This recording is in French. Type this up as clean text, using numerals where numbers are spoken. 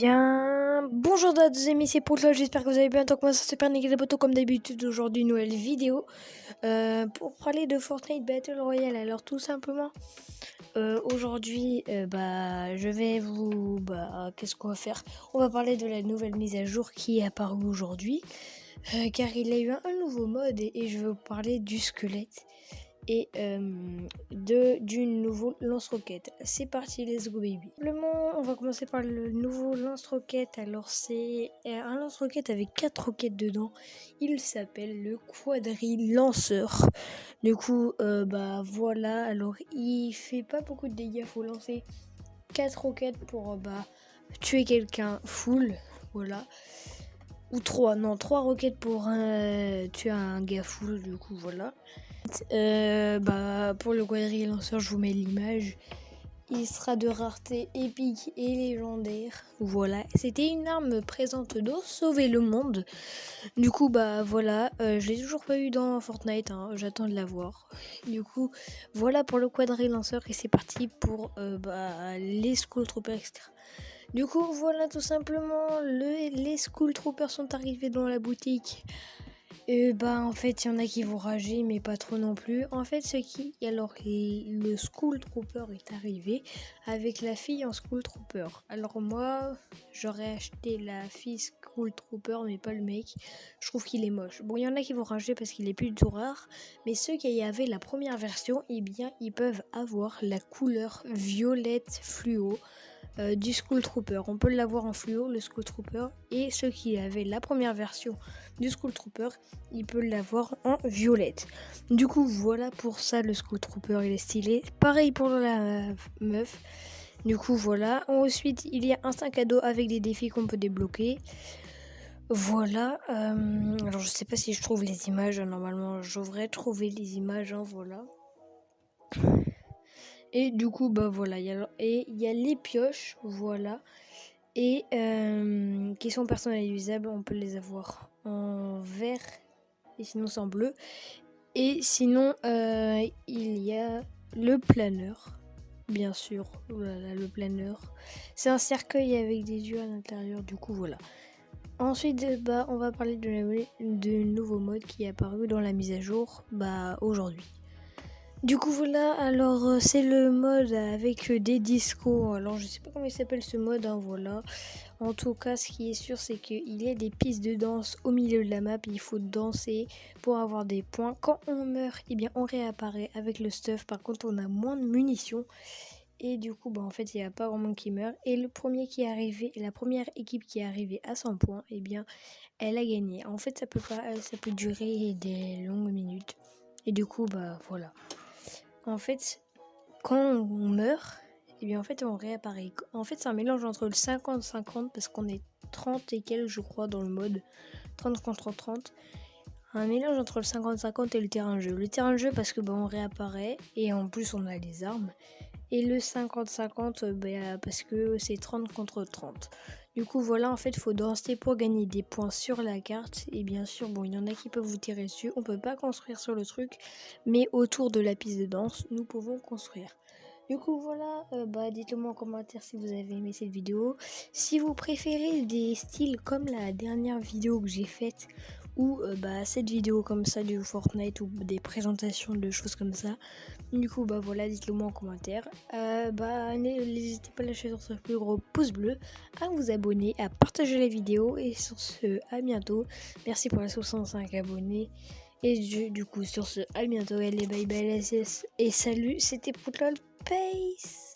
bien, bonjour à tous amis, c'est Poutla, j'espère que vous allez bien. Donc moi, c'est Super Nickel Boto comme d'habitude. Aujourd'hui, nouvelle vidéo pour parler de Fortnite Battle Royale. Alors tout simplement, aujourd'hui, je vais vous... qu'est-ce qu'on va faire? On va parler de la nouvelle mise à jour qui est apparue aujourd'hui. Car il y a eu un nouveau mode et je vais vous parler du squelette et du nouveau lance-roquette. C'est parti, let's go baby. On va commencer par le nouveau lance-roquette. Alors c'est un lance-roquette avec 4 roquettes dedans. Il s'appelle le quadri-lanceur. Du coup, voilà. Alors il fait pas beaucoup de dégâts. Faut lancer 4 roquettes pour tuer quelqu'un full. Voilà. Ou 3 roquettes pour tuer un gars full. Du coup, voilà. Pour le quadri-lanceur, je vous mets l'image. Il sera de rareté épique et légendaire. Voilà, c'était une arme présente dans Sauver le Monde. Du coup, voilà, je l'ai toujours pas eu dans Fortnite, hein, j'attends de l'avoir. Du coup, voilà pour le quadri-lanceur et c'est parti pour les Skull Troopers, etc. Du coup, voilà tout simplement, les Skull Troopers sont arrivés dans la boutique. En fait, il y en a qui vont rager, mais pas trop non plus. En fait, le Skull Trooper est arrivé avec la fille en Skull Trooper. Alors moi, j'aurais acheté la fille Skull Trooper, mais pas le mec. Je trouve qu'il est moche. Bon, il y en a qui vont rager parce qu'il est plus du tout rare, mais ceux qui avaient la première version, ils peuvent avoir la couleur violette fluo. Du Skull Trooper. On peut l'avoir en fluo, le Skull Trooper, et ceux qui avaient la première version du Skull Trooper, ils peuvent l'avoir en violette. Du coup, voilà pour ça, le Skull Trooper, il est stylé. Pareil pour la meuf. Du coup, voilà. Ensuite, il y a un sac à dos avec des défis qu'on peut débloquer. Voilà. Alors, je sais pas si je trouve les images. Normalement, je devrais trouver les images. Voilà. Et du coup, voilà, il y a les pioches, voilà, et qui sont personnalisables. On peut les avoir en vert, et sinon c'est en bleu. Et sinon, il y a le planeur, bien sûr. Voilà, le planeur. C'est un cercueil avec des yeux à l'intérieur, du coup, voilà. Ensuite, on va parler de nouveau mode qui est apparu dans la mise à jour, aujourd'hui. Du coup voilà, alors c'est le mode avec des discos. Alors je sais pas comment il s'appelle ce mode, voilà. En tout cas, ce qui est sûr, c'est qu'il y a des pistes de danse au milieu de la map. Il faut danser pour avoir des points. Quand on meurt, on réapparaît avec le stuff. Par contre, on a moins de munitions. Et du coup, en fait, il n'y a pas vraiment qui meurt. Et la première équipe qui est arrivée à 100 points, elle a gagné. En fait, ça peut durer des longues minutes. Et du coup, voilà. En fait, quand on meurt, en fait, on réapparaît. En fait, c'est un mélange entre le 50-50 parce qu'on est 30 et quelques, je crois, dans le mode 30 contre 30. Un mélange entre le 50-50 et le terrain de jeu. Le terrain de jeu parce que on réapparaît et en plus on a les armes. Et le 50-50 parce que c'est 30 contre 30. Du coup, voilà, en fait, il faut danser pour gagner des points sur la carte. Et bien sûr, il y en a qui peuvent vous tirer dessus. On peut pas construire sur le truc, mais autour de la piste de danse, nous pouvons construire. Du coup, voilà, dites-le moi en commentaire si vous avez aimé cette vidéo. Si vous préférez des styles comme la dernière vidéo que j'ai faite, ou cette vidéo comme ça du Fortnite, ou des présentations de choses comme ça. Du coup, voilà, dites-le moi en commentaire. N'hésitez pas à lâcher sur ce plus gros pouce bleu, à vous abonner, à partager la vidéo. Et sur ce, à bientôt. Merci pour les 65 abonnés. Et du coup, sur ce, à bientôt. Allez, bye bye, et salut, c'était Poutlol. Peace.